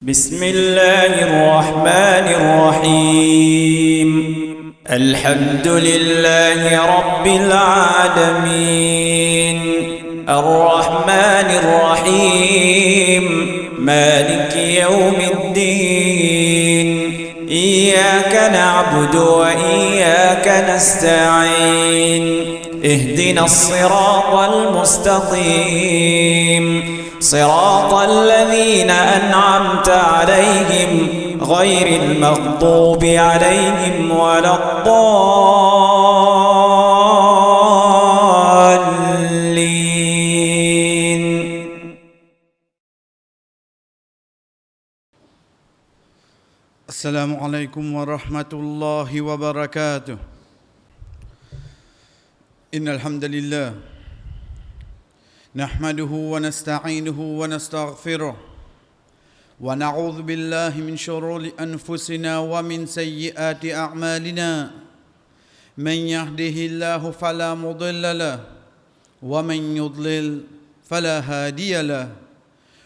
بسم الله الرحمن الرحيم. الحمد لله رب العالمين الرحمن الرحيم مالك يوم الدين. إياك نعبد وإياك نستعين. اهدنا الصراط المستقيم صراط الذين أنعمت عليهم غير المغضوب عليهم ولا الضالين. السلام عليكم ورحمة الله وبركاته. إن الحمد لله نحمده ونستعينه ونستغفره ونعوذ بالله من شرور أنفسنا ومن سيئات أعمالنا. من يهده الله فلا مضل له ومن يضلل فلا هادي له.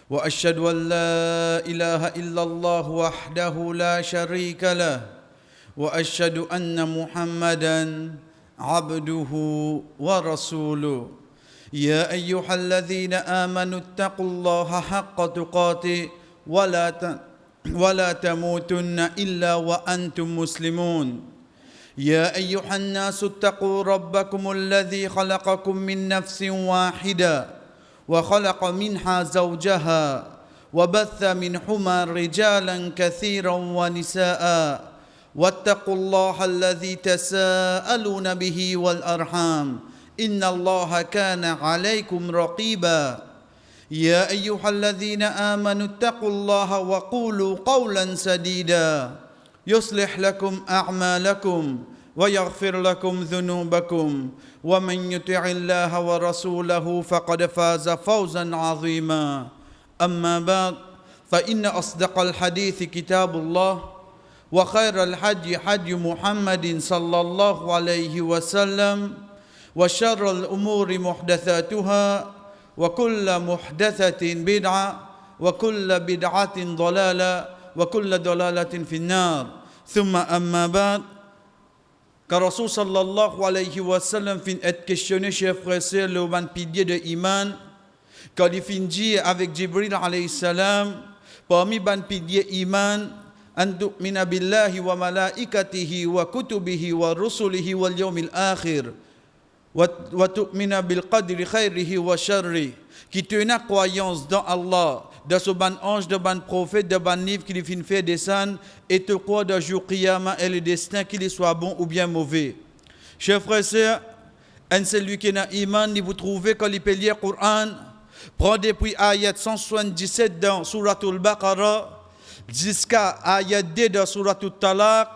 وأشهد أن لا إله إلا الله وحده لا شريك له وأشهد أن محمدا عبده ورسوله. يا أيها الذين آمنوا اتقوا الله حق تقاته ولا تموتن إلا وأنتم مسلمون. يا أيها الناس اتقوا ربكم الذي خلقكم من نفس واحدة وخلق منها زوجها وبث منهما رجالا كثيرا ونساء واتقوا الله الذي تساءلون به والأرحام إن الله كان عليكم رقيبا. يا أيها الذين آمنوا اتقوا الله وقولوا قولا سديدا يصلح لكم أعمالكم ويغفر لكم ذنوبكم ومن يطع الله ورسوله فقد فاز فوزا عظيما. أما بعد فإن أصدق الحديث كتاب الله وخير الحج حج محمد صلى الله عليه وسلم وشر الأمور محدثاتها وكل محدثة بدعة وكل بدعة ضلالة وكل ضلالة في النار. ثم أما بعد, car Rasul sallallahu alayhi wa sallam fin être questionné, chers frères et sœurs, le ban pilier de iman, quand il fin dit avec Jibril alayhi salam, parmi ban pilier iman, an tu'mina billahi wa malaikatihi wa kutubihi wa rusulihi wal yawmil akhir wa tu'mina bil qadri khayrihi wa sharri, qui tenait croyance dans Allah, dans ce ban ange, de ban prophète, de ban livre qui fin fait descendre, et te croire d'un jour qiyamah et le destin qu'il soit bon ou bien mauvais. Chers frères et sœurs, un celui qui n'a iman, ni vous trouvez quand il peut lire le Coran, prend depuis ayat 177 dans Suratul Baqarah jusqu'à ayat 2 dans Suratul Talaq.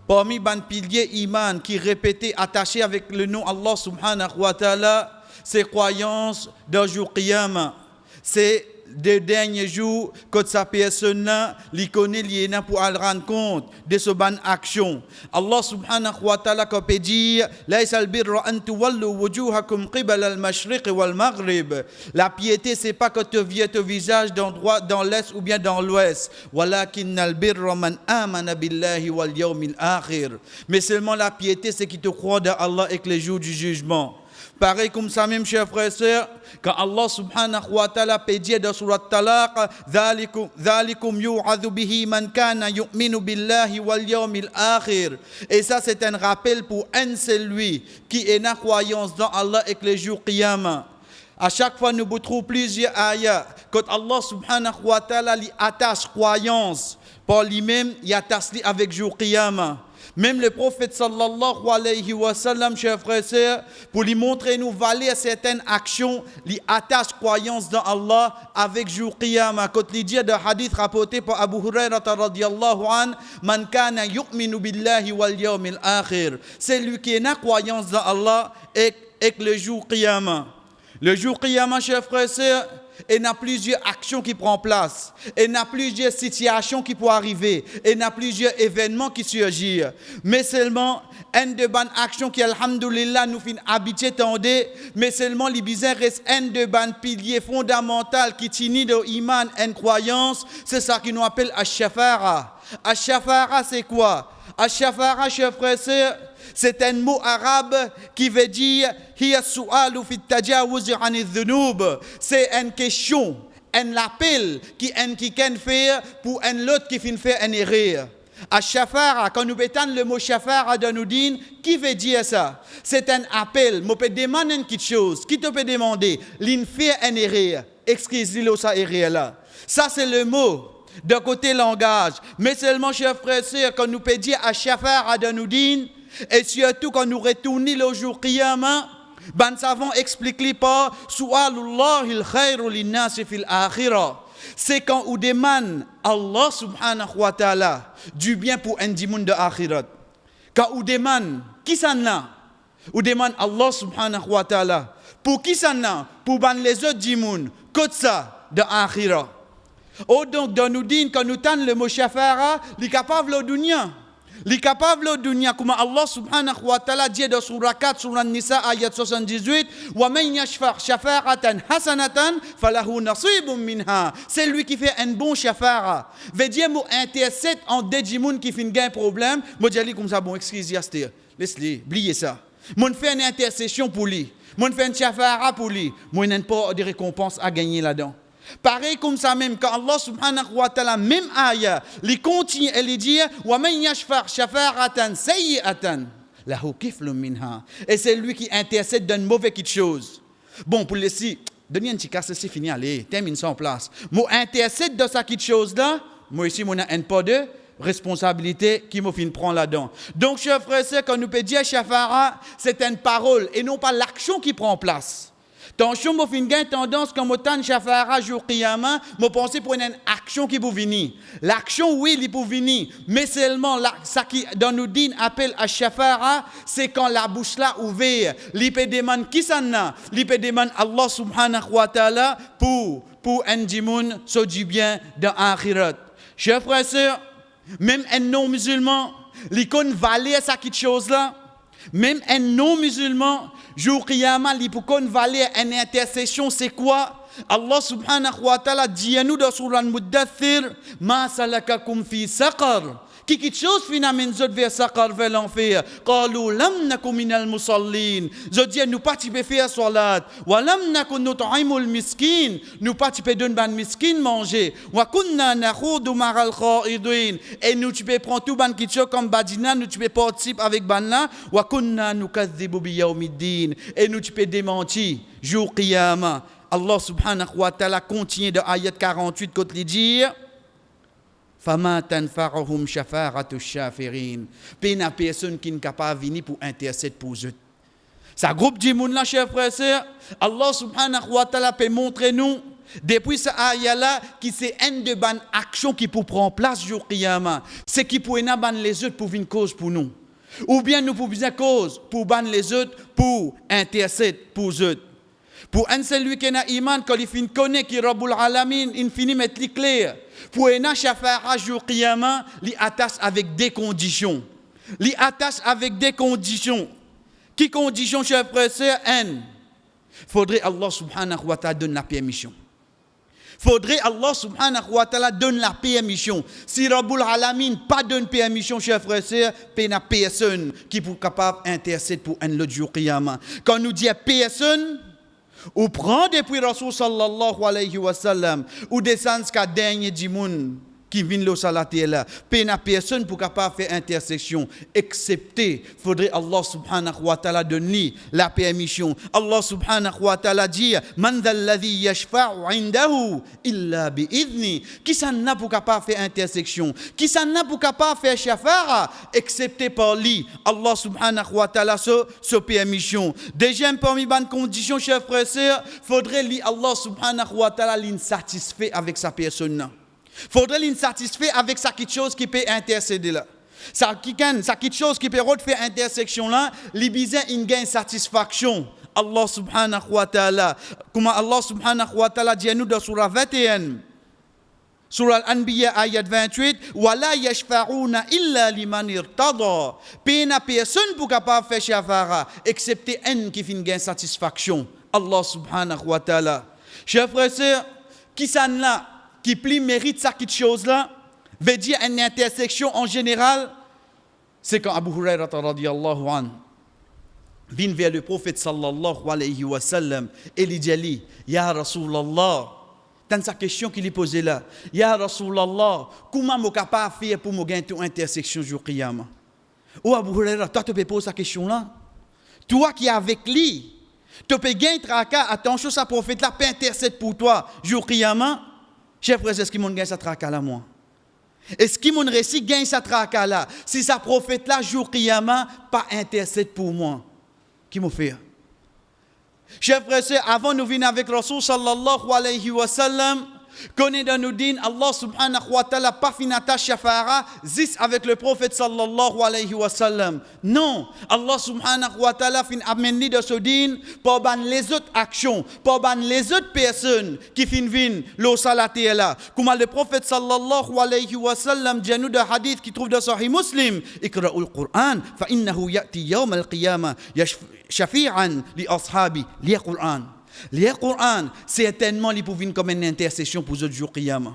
Parmi ban piliers iman qui répété attaché avec le nom Allah subhanahu wa ta'ala, c'est croyance d'un jour qiyamah. C'est des derniers jours que sa personne li connaît liena pour aller rendre compte de ce ban action. Allah subhanahu wa ta'ala comme peut dire laisa albirra an tuwallu wujuhakum qibala al-mashriq wal maghrib. La piété c'est pas que tu viens ton visage dans l'est ou bien dans l'ouest. Walakin albirra man amana billahi wal yawmil akhir. Mais seulement la piété c'est qui te croit dans Allah et que les jours du jugement. Pareil comme ça même, chers frères et sœurs, quand Allah subhanahu wa ta'ala peut dire dans Surat Talaq, Dhalikum yu'adhu bihi man kana yu'minu billahi wal yawmil akhir. Et ça, c'est un rappel pour un celui qui est na croyance dans Allah et que les jours qiyamah. À chaque fois, nous trouvons plusieurs ayats. Quand Allah subhanahu wa ta'ala lui attache croyance, par lui-même, il attache avec jour qiyamah. Même le prophète sallallahu alayhi wa sallam, chers frères et sœurs, pour lui montrer nous valer certaines actions, lui attache croyance dans Allah avec jour qiyamah. Quand il dit de hadith rapporté par Abu Hurairah radiyallahu an, man kana yu'minu billahi wal yawmil akhir. C'est lui qui a croyance dans Allah et le jour qiyamah. Le jour qiyamah, chers frères et sœurs, il y a plusieurs actions qui prennent place, il y a plusieurs situations qui peuvent arriver, il y a plusieurs événements qui surgissent. Mais seulement, une de bonnes actions qui, alhamdoulilah, nous fait habituer tendez, mais seulement les bizarres restent un de bonnes piliers fondamentaux qui tiennent de l'iman, une croyance, c'est ça qui nous appelle Ash-Shafara. Ash-Shafara, c'est quoi? Ash-Shafara, chers frères et sœurs, c'est un mot arabe qui veut dire c'est une question, un appel qui can faire pour un autre qui fait faire un erreur. Ash-Shafara, quand nous bétons le mot Shafara dans nous din, qui veut dire ça? C'est un appel, je peux demander quelque chose, qui te peut demander, l'in fait un erreur, excusez-le ça erreur là. Ça c'est le mot. De côté langage, mais seulement, chers frères et sœurs, quand nous peut dire Ash-Shafara dans nous din, et surtout quand nous retournons le jour Qiyamah, ben savons expliquer pas Su'alullahil khairu linnasi fil akhirah. C'est quand on demande Allah subhanahu wa ta'ala du bien pour un monde de akhirat. Quand on demande qui s'en a, on demande Allah subhanahu wa ta'ala pour qui s'en a, pour ban les autres du monde, comme ça de akhirah. Oh donc dans nous dit quand nous tannons le mot shafara, il est capable de dunya. Il est capable de dunya comme Allah subhanahu wa ta'ala dit dans surah 4 surah Nisa ayat 78 wa man yashfa' shafa'atan hasanatan falahu nasibun minha. C'est lui qui fait un bon shafara. Veut dire mo intercède en dédimoun qui fait un problème, mo dit comme ça bon excusez laisse-le, oubliez ça. Mon fait une intercession pour lui. Mon fait un shafara pour lui. Moi n'ai pas de récompense à gagner là-dedans. Pareil comme ça même, quand Allah subhanahu wa ta'ala, même ayah, il continue et il dit wa man yashfa' shafa'atan sayyi'atan lahu kiflun minha. Et c'est lui qui intercède d'une mauvaise quelque chose. Bon, pour laisser, donnez un petit casse, c'est fini, allez, termine ça en place. Moi, intercède de ça quelque chose là, moi ici, moi, n'ai pas de responsabilité qui me fin prend là-dedans. Donc, chers frères et sœurs, quand nous peut dire shafara, c'est une parole et non pas l'action qui prend place. Attention, je fais une tendance quand je suis shafara jour qiyamah, je pense pour une action qui peut venir. L'action, oui, il peut venir, mais seulement ça qui dans nous din appelle à shafara, c'est quand la bouche là ouverte. Il peut demander qui s'en a, il peut demander Allah subhanahu wa ta'ala pour un dimoun so du bien dans akhirat. Chers frères et sœurs, même un non-musulman, il connaît valer ça quelque chose là. Même un non-musulman, jour qiyamah, il peut valer une intercession, c'est quoi? Allah subhanahu wa ta'ala dit à nous dans Surah Al-Muddathir, ma salakakum fi saqar. Qui quelque chose finalement zot vers saqar vers l'enfer. Qalu lam nakum minal musallin. Zot dit nous pas type faire salat. Wa lam nakun nut'imul miskin. Nous pas type donner ban miskin manger. Wa kunna nakhudu ma'al khaidin. Et nous type prendre tout ban quelque chose comme badina, nous type participer avec ban là. Wa kunna nukadhibu bi yawmiddin. Et nous type démentir jour qiyamah. Allah subhanahu wa ta'ala continue de ayat 48 quand il dit Fama tanfa'uhum shafa'atu shafirin. Pena personne qui n'est capable de venir pour intercéder pour eux. Ça groupe du monde là, chers frères et sœurs. Allah subhanahu wa ta'ala peut montrer nous, depuis ce ayat là, qui c'est une de bonnes actions qui peut prendre place jour qiyamah. C'est qui pour ban les autres pour une cause pour nous. Ou bien nous pour une cause pour ban les autres pour intercéder pour eux. Pour un celui qui a iman, quand il connaît qui Rabbul Alamin, il finit mettre les clair. Pour un shafara jour qiyamah, il attache avec des conditions. Il attache avec des conditions. Qui conditions, chers frères et sœurs? Faudrait Allah subhanahu wa ta'ala donne la permission. Faudrait Allah subhanahu wa ta'ala donne la permission. Si Rabbul Alamin pas donne permission, chers frères et sœurs, il n'y a personne qui est capable d'intercéder pour un autre jour qiyamah. Quand nous disons personne, ou prend depuis Rasul sallallahu alayhi wa sallam, ou descend jusqu'à dernier du monde qui vient le salaté là. Pena personne pour capable faire intersection, excepté, faudrait Allah subhanahu wa ta'ala donner la permission. Allah subhanahu wa ta'ala dit, man dhalladhi yashfa'u indahu illa bi idni. Qui s'en a pour capable faire intersection? Qui s'en a pour capable faire shafara, excepté par lui, Allah subhanahu wa ta'ala, ce permission. Deuxième parmi les conditions, chers frères et sœurs, faudrait lui, Allah subhanahu wa ta'ala, l'insatisfait avec sa personne. Faudrait l'insatisfait avec ça quelque chose qui peut intercéder là. Ça quelque chose qui peut faire intersection là, les bizarres il gagne satisfaction Allah subhanahu wa ta'ala, comment Allah subhanahu wa ta'ala dit à nous dans surah 21, surah Al-Anbiya ayat 28, wala yashfa'una illa liman irtada. Pena personne pour capable faire shafara excepté un qui fin gain satisfaction. Allah subhanahu wa ta'ala. Chers frères et sœurs, qui s'en là, qui plie mérite ça quelque chose là, veut dire une intersection en général, c'est quand Abu Hurairah radiyallahu anhu vient vers le prophète sallallahu alayhi wa sallam et lui dit, Ya Rasulallah, dans sa question qu'il lui posait là, Ya Rasulallah, comment je suis capable de faire pour me gagner une intersection jour Qiyamah? Oh Abu Hurairah, toi tu peux poser cette question là? Toi qui es avec lui, tu peux gagner tracas, attention, ce prophète là peut intercéder pour toi jour Qiyamah. Chers frères, est-ce qu'il m'a gagné ce tracas là moi? Est-ce qu'il m'a réussi gagner ce tracas là? Si ce prophète là jour Qiyamah pas intercède pour moi, qui m'a fait? Chers frères et sœurs, avant nous venir avec Rasul sallallahu alayhi wa sallam, connaît dans nous din Allah subhanahu wa ta'ala pas finata shafara zis avec le prophète sallallahu alayhi wa sallam. Non, Allah subhanahu wa ta'ala fin amené de ce din pour ban les autres actions, pour ban les autres personnes qui fin vin lo salati là. Comme le prophète sallallahu alayhi wa sallam dit nous de hadith qui trouve dans Sahih Muslim, iqra'ul Qur'an fa innahu ya'ti yawm al-qiyamah shafi'an li ashabi li Qur'an. Le Coran, certainement, il peut venir comme une intercession pour les autres jours Qiyamah.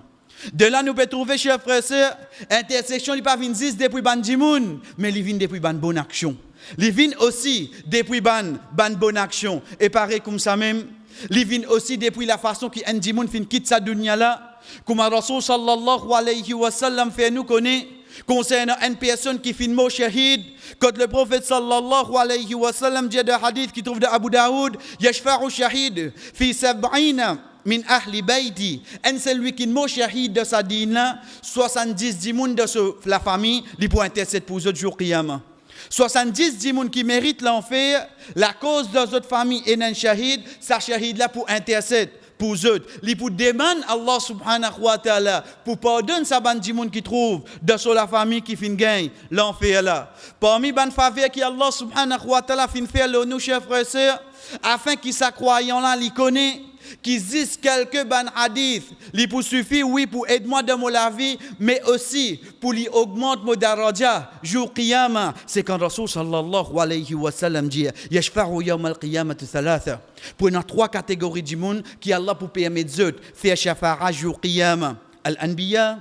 De là, nous pouvons trouver, chers frères et sœurs, intercession, il ne peut pas venir depuis ban dimoun, mais il vient depuis ban bonne action. Il vient aussi depuis ban bonne action. Et pareil comme ça même, il vient aussi depuis la façon que un dimoun quitte sa dunya là, comme Rasul sallallahu alayhi wa sallam fait nous connaître. Concernant une personne qui fait mot shahid, quand le prophète sallallahu alayhi wa sallam dit un hadith qui trouve de Abu Daoud, yashfa'u shahid fi sab'ina min ahli bayti, un celui qui mot shahid de sa dîne, 70 dimoun de la famille, il peut intercéder pour les autres jours Qiyamah. 70 dimoun qui méritent l'enfer, la cause de notre famille est un shahid, sa shahid là pour intercéder. Pour eux, ils pour demander Allah subhanahu wa ta'ala pour pardonner sa bande de monde qui trouve dans la famille qui fin gagne l'enfer là. Parmi ban faveur qui Allah subhanahu wa ta'ala fin faire le nous chers frères et sœurs afin qu'ils sa croyant là li connaît qui disent quelques ban hadith, li pour suffire oui pour aider-moi dans la vie mais aussi pour lui augmenter mon daraja jour qiyamah. C'est quand Rasul sallallahu alayhi wa sallam dit yashfa'u yawm al-qiyamati thalatha. Pour une trois catégories du monde qui Allah pour permettre de faire shafara jour qiyamah. Al-Anbiya,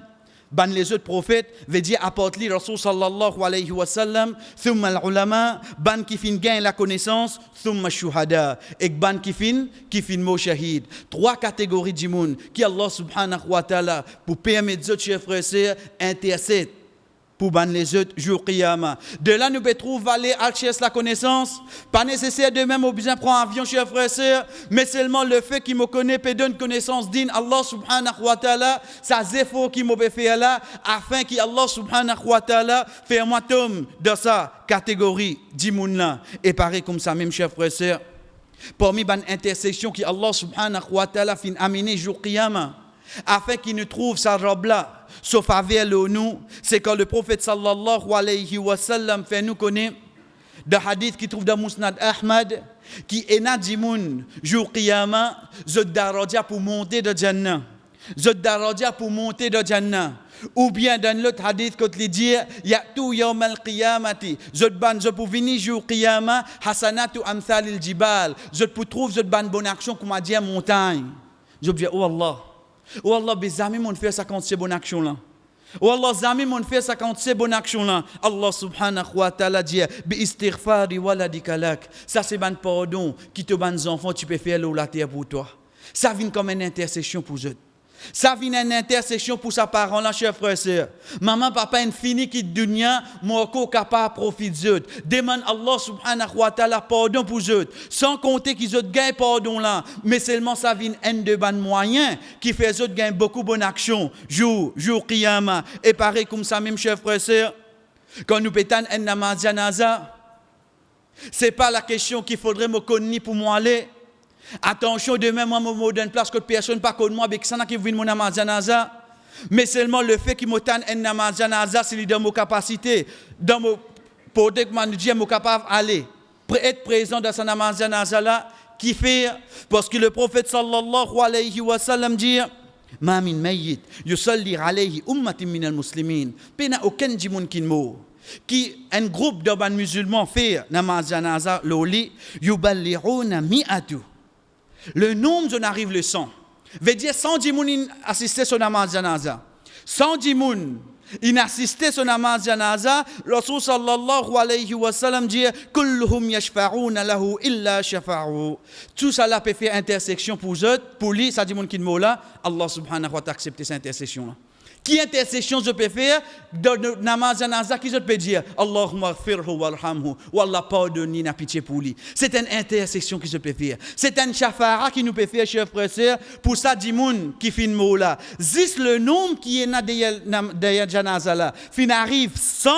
ban les autres prophètes, veut dire apporte li Rasul sallallahu alayhi wa sallam, thumma al-ulama, ban qui fin gagne la connaissance, thumma shuhada, et ban qui fin mot shahid. Trois catégories du monde qui Allah subhanahu wa ta'ala pour permettre aux chers frères et sœurs intercède pour ban les autres jours Qiyamah. De là, nous pouvons trouver aller à chercher la connaissance. Pas nécessaire de même au besoin prendre un avion, chers frères et sœurs, mais seulement le fait qu'il me connaît peut donner connaissance digne Allah subhanahu wa ta'ala, ça efforts qu'il me fait là, afin qu'Allah subhanahu wa ta'ala fait un tome de sa catégorie d'imoun. Et pareil comme ça, même, chers frères et sœurs, parmi ban intersection qui Allah subhanahu wa ta'ala fin amener jour Qiyamah, afin qu'il ne trouve sa robe là, sauf avec nous, c'est quand le prophète sallallahu alayhi wa sallam fait nous connaître de hadith qui trouve dans Musnad Ahmad, qui est na dimoun jour Qiyamah, zot daraja pour monter de Jannah, zot daraja pour monter de Jannah. Ou bien dans l'autre hadith quand il dit ya'tu yawm al-qiyamati zot ban zot pour venir jour Qiyamah hasanatu amthal al-jibal, zot pour trouver zot ban bonne action comme a dit montagne. Je dis oh Allah, mes amis m'ont fait 56 bonnes actions là. Oh Allah, mes amis m'ont fait 56 bonnes actions là. Allah subhanahu wa ta'ala dit bi istighfari waladika lak. Ça c'est ban pardon qui te ban enfants tu peux faire la terre pour toi. Ça vient comme une intercession pour eux. Ça vient une intercession pour sa parent là, chers frères et sœurs. Maman, papa, une fini qui dunya, moi, capable de profiter d'eux. Demande Allah subhanahu wa ta'ala pardon pour eux. Sans compter qu'ils ont gagné pardon là. Mais seulement ça vient un de ban moyens qui fait eux gagner beaucoup de bonnes actions. Jour Qiyamah. Et pareil comme ça, même, chers frères et sœurs, quand nous pétons un namaz janaza, c'est pas la question qu'il faudrait me connaître pour moi aller. Attention, demain, moi, je me donne place que personne ne pas connaît moi, mais que ça n'a qui vient mon namaz janaza. Mais seulement le fait qu'il me donne un namaz janaza, c'est dans mes capacités, dans mon côté que je suis capable d'aller. être présent dans sa namaz janaza là, qui fait, parce que le prophète sallallahu alayhi wa sallam dit, Ma min mayyit yusalli alayhi ummatin min al-muslimin. Pena aucun jimoun qui mort. Qui un groupe de musulmans fait namaz janaza loli yuballi'una mi'atu. Le nombre on arrive le 100. Veut dire 100 jimoun assisté sur namaz janaza. 100 jimoun in assisté sur namaz janaza, Rasul sallallahu alayhi wa sallam dit kulluhum yashfa'una lahu illa shafa'u. Tout ça là peut faire intersection pour eux, pour lui, ça dit mon qui mot là, Allah subhanahu wa ta'ala accepter cette intercession là. Qui intercession je peux faire dans le namaz janaza qui je peux dire Allahumma ighfirhu warhamhu ou Allah pardonne n'a pitié pour lui. C'est une intercession qui je peux faire. C'est un shafara qui nous peut faire chers frères et sœurs pour ça dit moun qui fin mot là. Zis le nombre qui est derrière janaza là. Fin arrive 100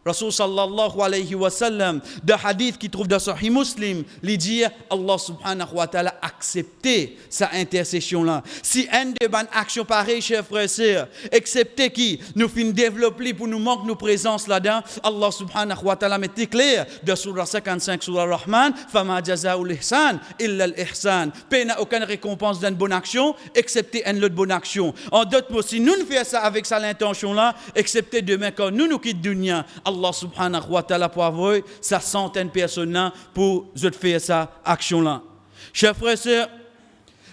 Rasul sallallahu alayhi wa sallam, de hadith qui trouve dans Sahih Muslim, lui dit Allah subhanahu wa ta'ala accepter sa intercession là. Si un de bonnes actions pareilles, chers frères et sœurs, accepter qui nous fin développer pour nous manquer nos présences là-dedans, Allah subhanahu wa ta'ala met clair de surah 55 surah Rahman, fama jazaa'ul ihsan illa al-ihsan. Peine aucune récompense d'une bonne action, excepté une autre bonne action. En d'autres mots, si nous ne faisons ça avec ça l'intention là, excepté demain quand nous quittons dunya, Allah subhanahu wa ta'ala pour avoir sa centaine de personnes pour faire sa action là. Chers frères et sœurs,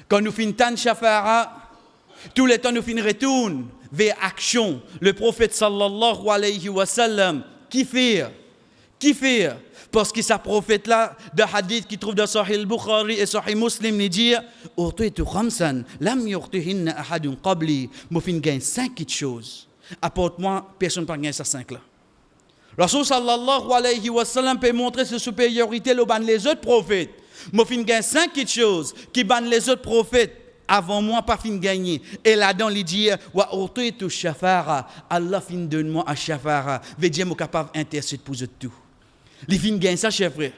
quand nous finissons tant de shafara, tout le temps nous finissons retourner vers action. Le prophète sallallahu alayhi wa sallam, qui fait parce que sa prophète là, de hadith qui trouve dans Sahih al-Bukhari et Sahih Muslim, il dit Urtitu khamsan lam yurtihinna ahadun qabli. Moi fin gagne 5 choses. Apporte-moi personne pas gagne ça 5 là. Rasul sallallahu alayhi wa sallam peut montrer sa supériorité le ban les autres prophètes. Moi fin gagne 5 choses qui ban les autres prophètes avant moi pas fin gagner. Et là-dedans il dit wa urtitu shafara. Allah fin donne moi à shafara. Veut dire moi capable intercéder pour tout. Il fin gagne ça chers frères.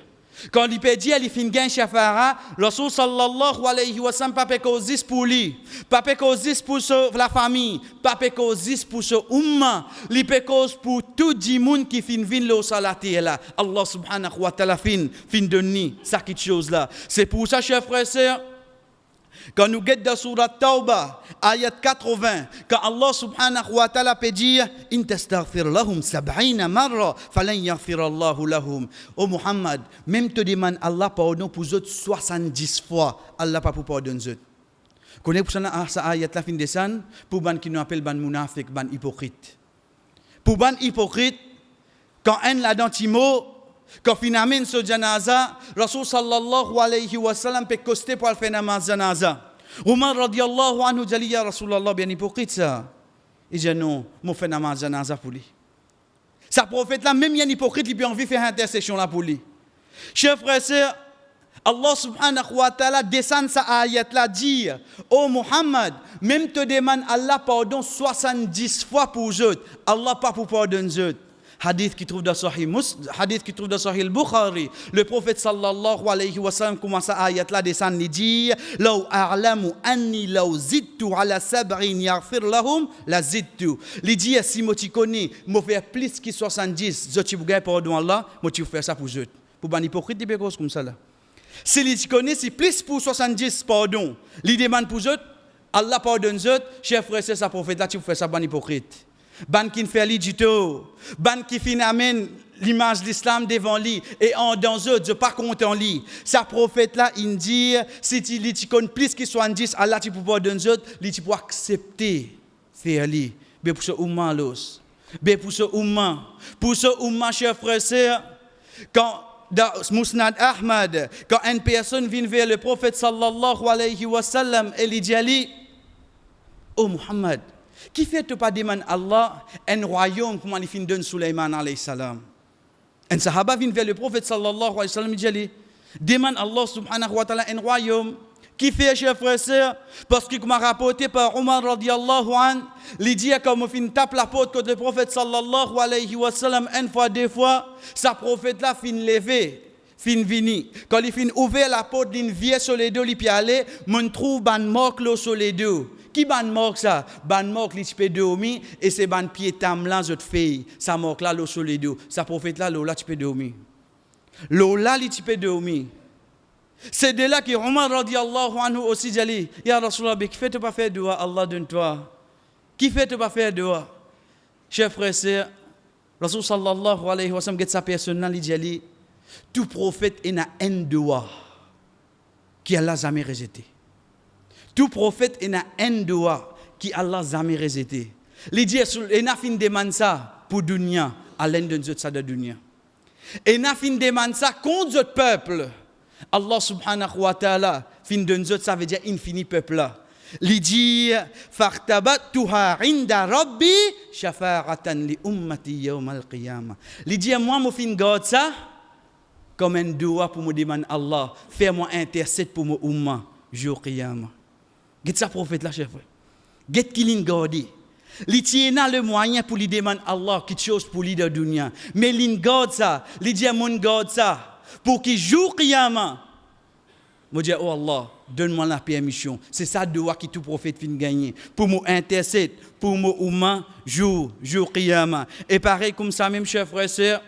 Quand il peut dire il fin gagne shafara, Rasul sallallahu alayhi wa sallam pas cause pour lui, pas cause pour la famille, pas cause pour ce umma, il peut cause pour tout le monde qui fin vinn le salati là. Allah subhanahu wa ta'ala fin donner ça quelque chose là. C'est pour ça chers frères et sœurs, quand nous guettons dans Surat Tawbah, ayat 80, quand Allah subhanahu wa ta'ala peut dire in tastaghfir lahum 70 marra falan yaghfir Allah lahum. Oh Muhammad, même te demande Allah pardon pour eux 70 fois, Allah pas pour pardonner eux. Connais pour ça ayat la fin descend pour ban qui nous appelle ban munafik, ban hypocrite. Pour ban hypocrite, quand un là-dedans Timo, quand finalement ce janaza, Rasul sallallahu alayhi wa sallam peut coster pour faire namaz janaza. Umar radiyallahu anhu dit ya Rasulallah bien hypocrite ça. Il dit non, moi fais namaz janaza pour lui. Sa prophète là même il y a un hypocrite qui peut envie faire intercession là pour lui. Chers frères et sœurs, Allah subhanahu wa ta'ala descend sa ayat là dire oh Muhammad, même te demande Allah pardon 70 fois pour eux. Allah pas pour pardonner eux. Hadith qui trouve dans Sahih Muslim, hadith qui trouve dans Sahih al-Bukhari, le prophète sallallahu alayhi wa sallam commence à ayat là descendre, il dit law a'lamu anni law zidtu ala sab'in yaghfir lahum la zidtu. Il dit si moi tu connais, moi faire plus que 70, je tu gagner pardon Allah, moi tu faire ça pour eux. Pour ban hypocrite des cause comme ça là. Si il connaît si plus pour 70 pardon, il demande pour eux, Allah pardonne eux, chers frères c'est ça prophète là tu faire ça ban hypocrite. Ban qui fait li du tout, ban qui fin amène l'image de l'islam devant lui et en dans eux je pas content lui. Sa prophète là il dit si tu connais plus que 70 Allah tu peux pas donner eux, tu peux accepter faire lui. Mais pour ce umma los. Mais pour ce umma chers frères et sœurs, quand dans Musnad Ahmad, quand une personne vient vers le prophète sallallahu alayhi wa sallam et il dit Ali oh Muhammad, qui fait te pas demander Allah un royaume comme il fin donne Sulaiman alayhi salam. Un sahaba vient vers le prophète sallallahu alayhi wa sallam et dit demande Allah subhanahu wa ta'ala un royaume. Qui fait chers frères et sœurs parce qu'il m'a rapporté par Omar radiyallahu an, il dit comme fin tape la porte contre le prophète sallallahu alayhi wa sallam une fois deux fois, sa prophète là fin lever. Fin vini. Quand il fin ouvert la porte d'une vieille sur les deux, il peut aller, mon trouve ban morque sur les deux. Qui ban morque ça? Ban morque li peux dormir et c'est ban pied tam là zot fille. Ça morque là sur les deux. Sa prophète là tu peux dormir. Lola li type de omi. C'est de là que Omar radiallahu anhu aussi dit, Ya Rasulallah, qui fait pas faire dua, Allah donne-toi. Qui fait pas faire dua? Chers frères et sœurs, Rasul sallallahu alayhi wa sallam, get sa personne, il dit, tout prophète est na un dua qui Allah jamais rejeté. Tout prophète est na un dua qui Allah jamais rejeté. Il dit, il n'a fin demande ça pour dunya, à l'un de nous ça de dunya. Et n'a fin demande ça contre notre peuple. Allah subhanahu wa ta'ala, fin de nous ça veut dire infini peuple là. Il dit, فَاخْتَبَتُّهَا عِنْدَ رَبِّي شَفَاعَةً لِأُمَّتِي يَوْمَ الْقِيَامَةِ. Il dit, moi, je fin garde ça comme un doigt pour me demander Allah, fais-moi intercède pour mon umma, jour qiyamah. Qu'est-ce que ça prophète là, chef? Qu'est-ce qu'il garde? Il tient le moyen pour lui demander Allah quelque chose pour lui de dunya. Mais il garde ça, il dit, mon garde ça, pour qu'il jour qiyamah. Je dis, oh Allah, donne-moi la permission. C'est ça doigt qui tout prophète fin gagner. Pour moi intercède, pour moi umma, jour qiyamah. Et pareil comme ça même, chers frères et sœurs,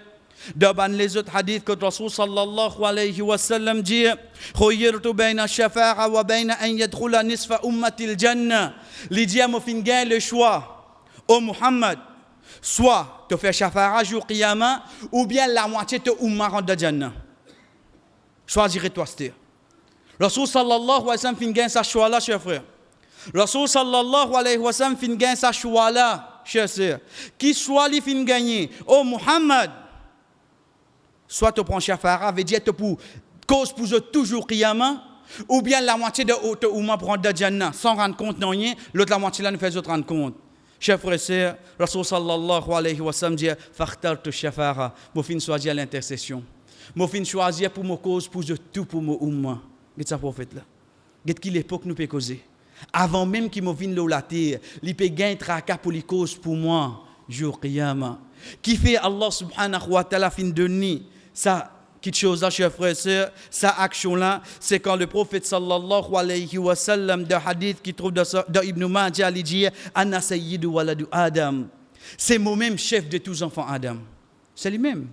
dans les autres hadiths que Rasul sallallahu alayhi wa sallam dit, Khoyirtu bayna shafa'a wa bayna an yadkhula nisfa ummati al-jannah. Il dit, moi fin gagner le choix. Oh Muhammad, soit tu fais shafa'a jour qiyamah, ou bien la moitié de umma rentre dans Jannah. Choisirais-toi, c'est Rasul sallallahu alayhi wa sallam fin gagne sa choix là, chers frères. Rasul sallallahu alayhi wa sallam fin gagne sa choix là, chers sœurs. Qui soit li fin gagner? Oh Muhammad, soit tu prends shafara, veut dire pour cause pour toujours qiyamah, ou bien la moitié de Ouma prend de Jannah, sans rendre compte non rien, l'autre la moitié là nous fait autre rendre compte. Chers frères et sœurs, Rasul sallallahu alayhi wa sallam dit, fakhtartu shafara, mon fin choisir à l'intercession. Mon fin choisir pour mon cause, pour tout pour mon umma. Qu'est-ce que ça prophète là? Qu'est-ce qu'il l'époque nous peut causer? Avant même qu'il me vienne la terre, il peut gagner tracas pour les causes pour moi, jour qiyamah. Qui fait Allah subhanahu wa ta'ala fin de nuit, ça, quelque chose là, chers frères et sœurs, sa action là, c'est quand le prophète sallallahu alayhi wa sallam, de hadith qui trouve dans Ibn Majah, il dit, Anna sayyidu waladu Adam. C'est moi-même chef de tous enfants Adam. C'est lui-même.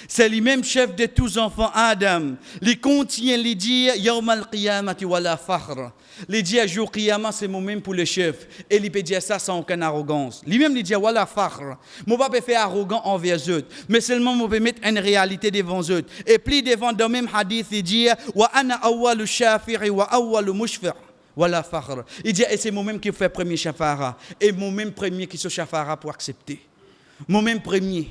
C'est lui-même chef de tous enfants Adam. Il contient, il dit, Yawm al-qiyamati wala fakhr. Il dit, jour qiyamah, c'est moi-même pour le chef. Et il peut dire ça sans aucune arrogance. Lui-même, il dit, wala fakhr. Moi, je ne peux pas faire arrogant envers eux. Mais seulement, je peux mettre une réalité devant eux. Et puis, devant le même hadith, il dit, wa ana awwalu shafi'i wa awwalu mushfi'. Wala fakhr. Il dit, et c'est moi-même qui fais premier shafara. Et moi-même premier qui se shafara pour accepter. Moi-même premier.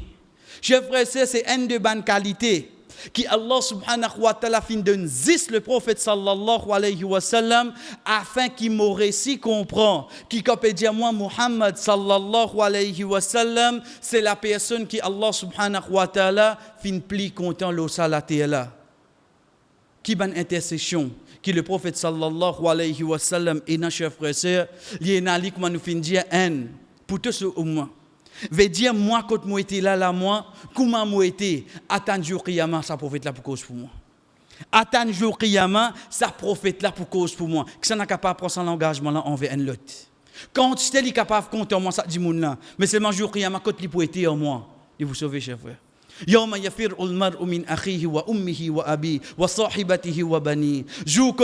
Chers frères et sœurs, c'est une de bonnes qualités qui Allah subhanahu wa ta'ala fin de zis le prophète sallallahu alayhi wa sallam afin qu'il m'aurait si comprend qui peut dire moi Muhammad sallallahu alayhi wa sallam c'est la personne qui Allah subhanahu wa ta'ala fin pli content l'eau salaté là qui ban intercession qui le prophète sallallahu alayhi wa sallam et nos chers frères et sœurs il y a une comme nous fin dire un pour tout ce umma veut dire moi quand moi était là moi comment moi était attendre jour qiyamah ça prophète là pour cause pour moi attendre jour qiyamah ça prophète là pour cause pour moi que ça n'a capable prendre son engagement là envers un l'autre quand tu es capable compter moi ça dit moun là mais seulement jour qiyamah quand il pour être en moi il vous sauver chers frères يوم يفر المرء من أخيه وأمه وأبيه وصاحبته وبنيه jour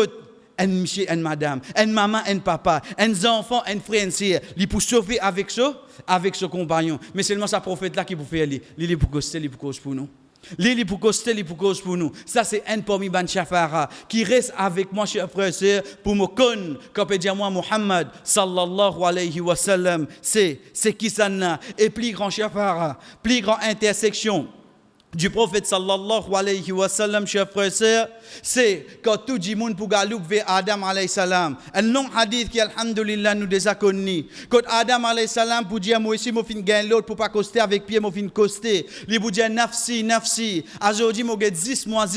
un monsieur, une madame, une maman, un papa, un enfant, un frère, un sœur, il peut sauver avec ce compagnon. Mais seulement ce prophète-là qui peut faire, il est pour coster, il est pour cause pour nous. Il est pour coster, il est pour cause pour nous. Ça, c'est un parmi ban shafara qui reste avec moi, chers frères et sœurs, pour me connaître, comme peut dire moi, Muhammad, sallallahu alayhi wa sallam, c'est qui ça n'a. Et plus grand shafara, plus grand intersection du prophète sallallahu alayhi wa sallam, chers frères et sœurs, c'est quand tout le monde pour galouk vers Adam alayhi salam. Un long hadith qui, alhamdulillah, nous déjà connu. Quand Adam alayhi salam pour dire, moi aussi, moi fin gagne l'autre pour pas coster avec pied, moi fin coster. Il pour dire, nafsi, nafsi. Aujourd'hui, moi get 10 mois.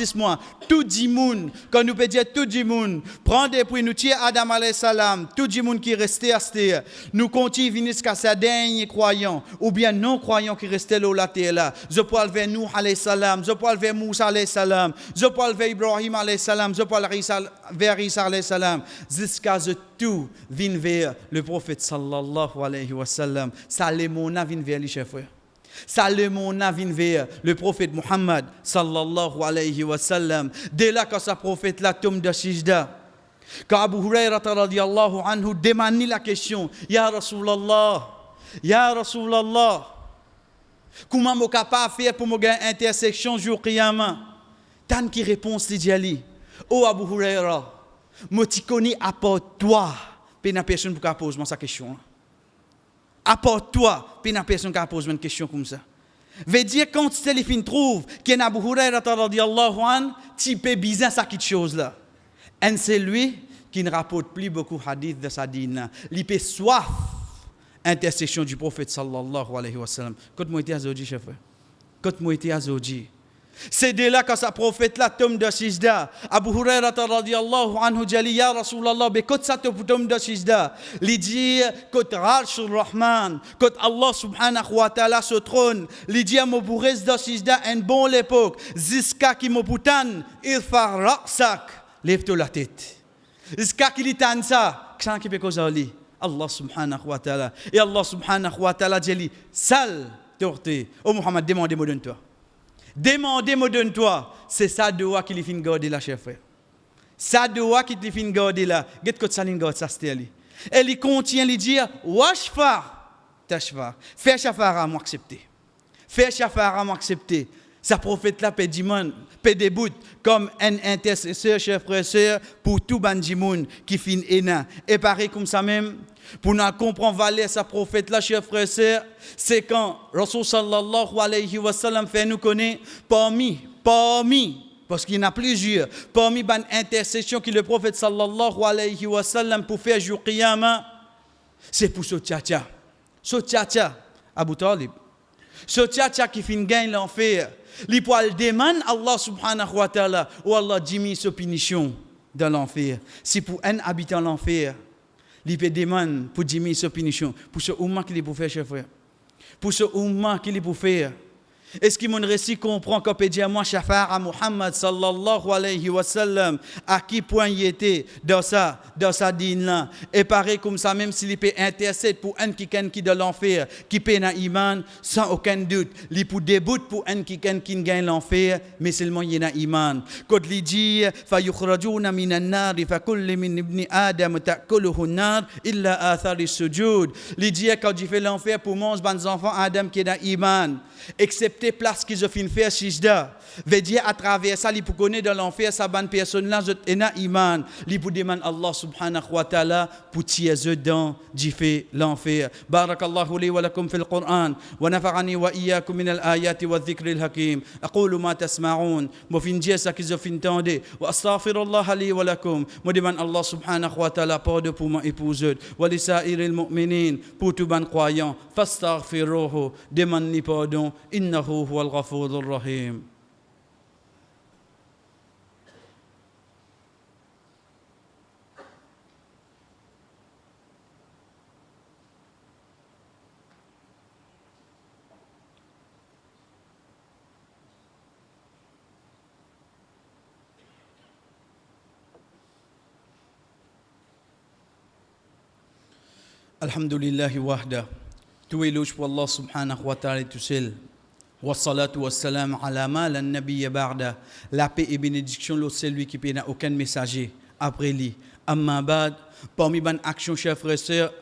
Tout le monde, quand nous peut dire tout le monde, prendre puis nous tirer Adam alayhi salam, tout le monde qui restait à cette terre, nous continuons jusqu'à sa dernier croyant, ou bien non croyant qui restait là, la terre là. Je parle vers nous alayhi salam, je parle vers Moussa alayhi salam, je parle vers Ibrahim alayhi salam, je parle vers Isa alayhi salam, jusqu'à ce tout vient vers le prophète sallallahu alayhi wa sallam. Ça les mona vient vers les chers frères. Ça le monde a venu vers le prophète Muhammad sallallahu alayhi wa sallam. Dès là quand ce prophète là tombe de sijda, quand Abu Huraira radiyallahu anhu demande la question, Ya Rasulallah, Ya Rasulallah, comment je suis capable de faire pour me gagner intersection jour Qiyamah? Tant qui réponse dit Ali, oh Abu Huraira, je te connais à part toi, puis la personne qui pose cette question. À part toi, puis la personne qui pose une question comme ça. Veut dire quand tu téléphone trouve qu'il y a Abu Huraira radiyallahu anhu, tu peux bizarre ça quelque chose là. Et c'est lui qui ne rapporte plus beaucoup de hadiths de sa dîne. Il peut soif intercession du prophète sallallahu alayhi wa sallam. Quand moi été à Zoji, chef frère. Quand moi été à Zoji. C'est de là que ce prophète-là tombe de sijda. Abu Huraira radiyallahu anhu dit Ya Rasulallah, mais quand ça tombe de sijda, il dit quand Arshur Rahman, quand Allah subhanahu wa ta'ala se trône, il dit à mon bourrez de sijda en bon l'époque, Ziska qui me poutan, irfa ra'sak, lève-toi la tête. Ziska qui l'itane ça, qu'est-ce qui peut causer lui? Allah subhanahu wa ta'ala. Et Allah subhanahu wa ta'ala dit sal torté. Oh Muhammad, demandez-moi de toi. Demandez-moi de toi. C'est ça doua qui lui fait garder là, chef frère. Ça doua qui lui fait garder là. Qu'est-ce que ça lui garde ça c'était lui. Elle contient lui dire washfa tashfa. Fais shafara moi accepter. Fais shafara moi accepter. Sa prophète là peut début comme un intercesseur, chef frère, sœur, pour tout bandimoun qui fin ena. Et pareil comme ça même, pour nous comprendre valeur sa prophète là, chef frère, sœur, c'est quand Rasul sallallahu alayhi wa sallam fait nous connaître parmi, parce qu'il y en a plusieurs, parmi les intercessions que le prophète sallallahu alayhi wa sallam pour faire jour qiyamah, c'est pour ce tcha-tcha. Ce tcha-tcha, Abu Talib. Ce tcha-tcha qui fin gagne l'enfer. Li poil demande Allah subhanahu wa ta'ala ou Allah dimi sa punition dans l'enfer. Si pour un habitant l'enfer, li peut demander pour dimi sa punition, pour ce umma qu'il peut faire, chef frère. Pour ce umma qu'il peut faire. Est-ce que mon récit comprend qu'on peut dire moi shafa'a à Muhammad sallallahu alayhi wa sallam à qui point il était dans sa dîne là et pareil comme ça même s'il peut intercéder pour un qui de l'enfer qui paie na iman sans aucun doute il peut début pour un qui gagne l'enfer mais seulement il y a iman quand il dit fa yukhrajuna minan nar fa kullu min ibni adam ta'kuluhu an-nar illa athar as-sujud il dit quand il fait l'enfer pour manger les enfants Adam qui est dans iman excepté place qu'ils ont fait faire sijda veut dire à travers ça il peut connaître dans l'enfer sa bonne personne là et na iman il peut demander Allah subhanahu wa ta'ala pour tirer dans du fait l'enfer barakallahu li wa lakum fil Qur'an wa nafa'ani wa iyyakum min al ayati wa dhikri al hakim aqulu ma tasma'un mo fin dire ça qu'ils ont fait entendre wa astaghfirullah li wa lakum mo demande Allah subhanahu wa ta'ala pardon pour ma épouse wa li sa'iril mu'minin pour tout ban croyant fastaghfiruhu demande pardon innahu huwa al-ghafurur rahim. Alhamdulillahi wahda. Tout éloge pour Allah subhanahu wa ta'ala tout seul. Wassalatu wassalam ala ma lan nabiyya ba'da. La paix et bénédiction l'autre celui qui n'a aucun messager après lui. Amma ba'd, parmi les actions chers frères et sœurs,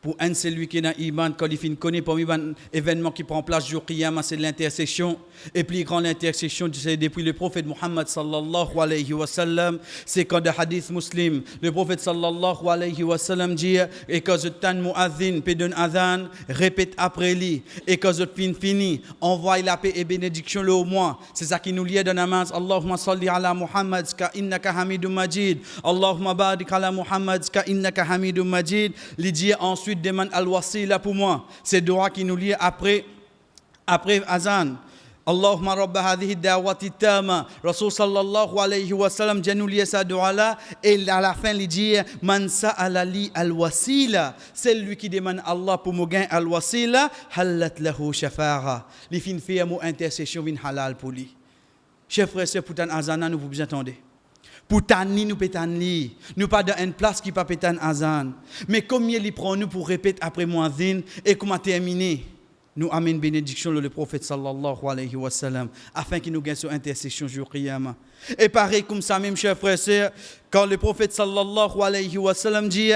pour un celui qui n'a iman quand il finit connaît parmi les événements qui prend place jour qiyamah c'est l'intercession et plus grande intercession c'est depuis le prophète Muhammad sallallahu alayhi wa sallam c'est quand le hadith muslim le prophète sallallahu alayhi wa sallam dit et quand je t'en muazzin peut donner adhan répète après lui et quand je fini envoie la paix et bénédiction le au moins c'est ça qui nous lie dans namaz Allahumma salli ala Muhammad ka innaka hamidum majid Allahumma barik ala Muhammad ka innaka hamidum majid il dit ensuite demande al-wasila pour moi c'est doua qui nous lie après azan Allahumma rabba hadhihi da'wati tama Rasul sallallahu alayhi wa sallam nous lie sa doua là et à la fin il dit man sa'ala li al-wasila c'est lui qui demande Allah pour me gagner al-wasila halat lahu shafa'a li fin fait mo intercession vin halal pour lui chers frères c'est pour tan azana nous vous attendez pour tani nous pétanli nous pas dans une place qui pas pétan azan mais combien il prend nous pour répéter après muazzin et comment terminer nous amène bénédiction le prophète sallallahu alayhi wa sallam, afin qu'il nous gagne sur intercession jour qiyamah. Et pareil comme ça même, chers frères et sœurs, quand le prophète sallallahu alayhi wa sallam dit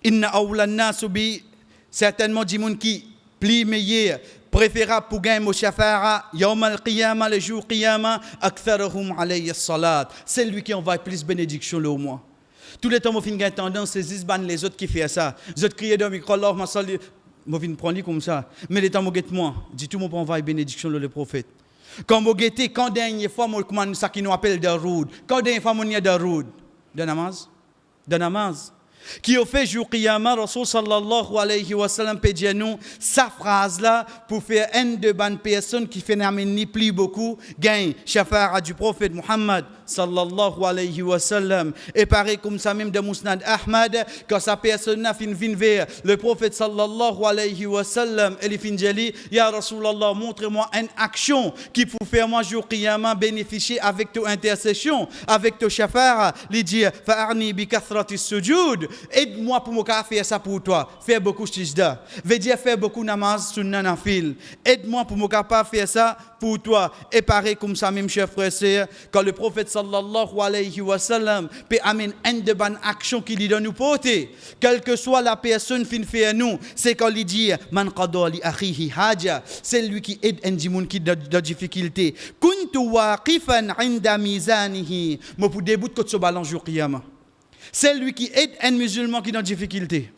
Inna awla nas bi, certainement dit moun qui plie meilleur, préférable pour gagner mon shafara, yawm al-qiyamah, le jour qiyamah, aktharuhum alayhi salat. C'est lui qui envoie plus bénédiction le mois. Tous les temps, on fin gagne tendance, c'est les autres qui font ça. Les autres crient dans le micro, Allah, ma salut. Je viens prendre comme ça. Mais les temps, je moi, dis tout, mon envoie bénédiction le prophète. Quand je guette, quand dernière fois, je commande ça qui nous appelle Daroud. Quand dernière fois, je dis Daroud. De namaz. De namaz. Qui a fait jour qiyamah, Rasul sallallahu alayhi wa sallam peut dire nous sa phrase là pour faire une de bonnes personnes qui fait ni plus beaucoup gagne shafa'a du prophète Muhammad sallallahu alayhi wa sallam. Et pareil comme ça même de Musnad Ahmad, quand sa personne a fin vers le prophète sallallahu alayhi wa sallam, elle fin jali ya Rasulallah, montre-moi une action qui peut faire moi jour qiyamah bénéficier avec ton intercession, avec ton shafa'a, lui dire fa'arni bi kathrati sujud. Aide-moi pour me faire ça pour toi. Faire beaucoup sijda. Veut dire faire beaucoup namaz sunna nafil. Aide-moi pour me faire ça pour toi. Et pareil comme ça même, chers frères et sœurs, quand le prophète sallallahu alayhi wa sallam peut amener une de bonnes actions qu'il lui donne nous porter, quelle que soit la personne qui fait à nous, c'est quand il dit man qada li akhihi haja, c'est lui qui aide un dimoun qui de difficulté. Kuntu waqifan inda mizanihi. Moi pour début de ce balance jour qiyamah. C'est lui qui aide un musulman qui est en difficulté.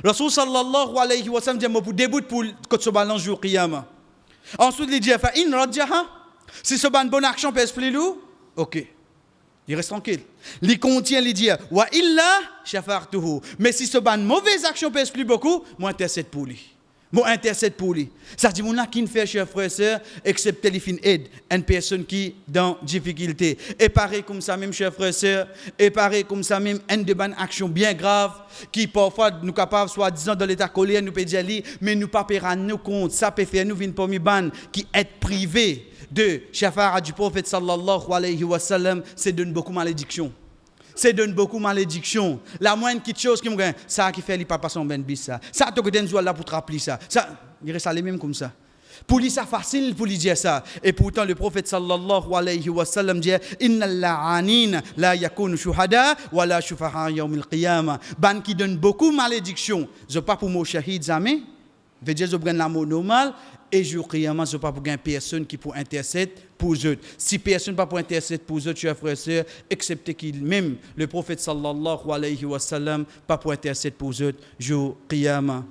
Rasul sallallahu alayhi wa sallam dit pour début pour que ce balance jour qiyamah. Ensuite il dit fa in radjaha, si ce ban bonne action peut expliquer OK. Il reste tranquille. Il contient il dit wa illa shafartuhu, mais si ce ban mauvaise action peut expliquer beaucoup, moi intercède pour lui. Moi intercède pour lui. Ça dit mon qui ne fait chers frères et sœurs excepté les fin aide une personne qui dans difficulté. Et pareil comme ça même chers frères et sœurs, et pareil comme ça même une de bonnes actions bien graves qui parfois nous capables soit disant dans l'état colère nous peut dire mais nous pas payer nous compte, ça peut faire nous vinn parmi ban qui est privé de shafa'a du prophète sallallahu alayhi wa sallam, c'est donne beaucoup malédiction. C'est donne beaucoup malédiction. La moindre petite chose qui me gagne, ça qui fait les papas sont ben bis ça. Ça te donne là pour te rappeler ça. Ça, il reste les mêmes comme ça. Pour lui ça facile pour lui dire ça. Et pourtant le prophète sallallahu alayhi wa sallam dit innal la'anin la yakunu shuhada wa la shufaha yawm al-qiyamah. Ban qui donne beaucoup malédiction. Je pas pour mon shahid jamais. Veut dire je prends la mot normale. Et jour qiyamah, ce n'est pas pour une personne qui pour intercéder pour eux. Si personne pas pour intercéder pour eux, chers frères et sœurs, excepté qu'il même le prophète sallallahu alayhi wa sallam pas pour intercéder pour eux jour qiyamah.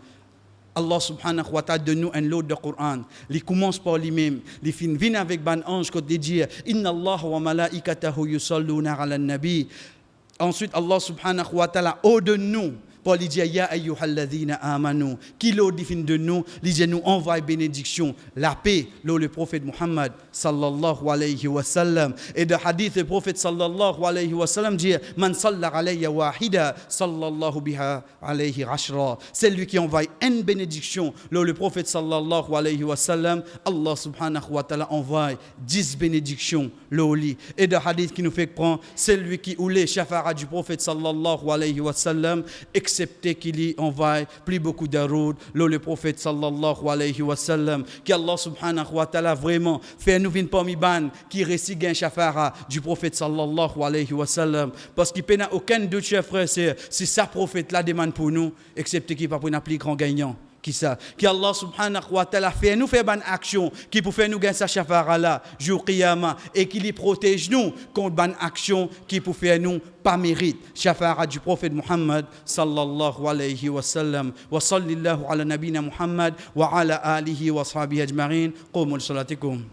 Allah subhanahu wa ta'ala donne nous un lot de Coran. Il commence par lui-même. Il finit avec ban ange quand il dit inna Allah wa malaikatahu yusalluna ala nabi. Ensuite Allah subhanahu wa ta'ala ordonne nous pour lui dire ya ayyuhalladhina amanu, qui l'eau dit de nous, il nous envoie bénédiction, la paix, le prophète Muhammad sallallahu alayhi wa sallam. Et de hadith le prophète sallallahu alayhi wa sallam dit man salla alayya wahida sallallahu biha alayhi ashra. C'est lui qui envoie une bénédiction, le prophète sallallahu alayhi wa sallam, Allah subhanahu wa ta'ala envoie 10 bénédictions l'oli. Et de hadith qui nous fait prendre, c'est lui qui oulé shafa'a du prophète sallallahu alayhi wa sallam, excepté qu'il y envoie plus beaucoup d'aroud, le prophète sallallahu alayhi wa sallam, qui Allah subhanahu wa ta'ala vraiment fait nous venir parmi ban qui récite gain shafara du prophète sallallahu alayhi wa sallam, parce qu'il n'y a aucun doute, chers frères, c'est ça prophète là demande pour nous, excepté qu'il n'y a pas un plus grand gagnant. Qui ça? Qui Allah subhanahu wa ta'ala fait nous faire bonne action qui pour faire nous gagner sa shafara là jour qiyamah et qui les protège nous contre bonne action qui pour faire nous pas mérite shafara du prophète Muhammad sallallahu alayhi wa sallam. Wa sallallahu ala nabina Muhammad wa ala alihi wa sahbihi ajma'in. Qumul salatikum.